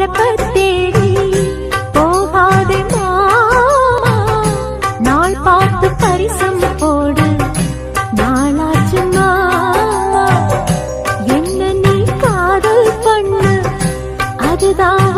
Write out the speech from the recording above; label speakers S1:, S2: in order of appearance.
S1: குழப்பத்தேடி போகாதே மாமா, நாள் பார்த்து பரிசம் போடு நாளாச்சு மாமா. என்ன நீ காதல் பண்ணு அதுதான்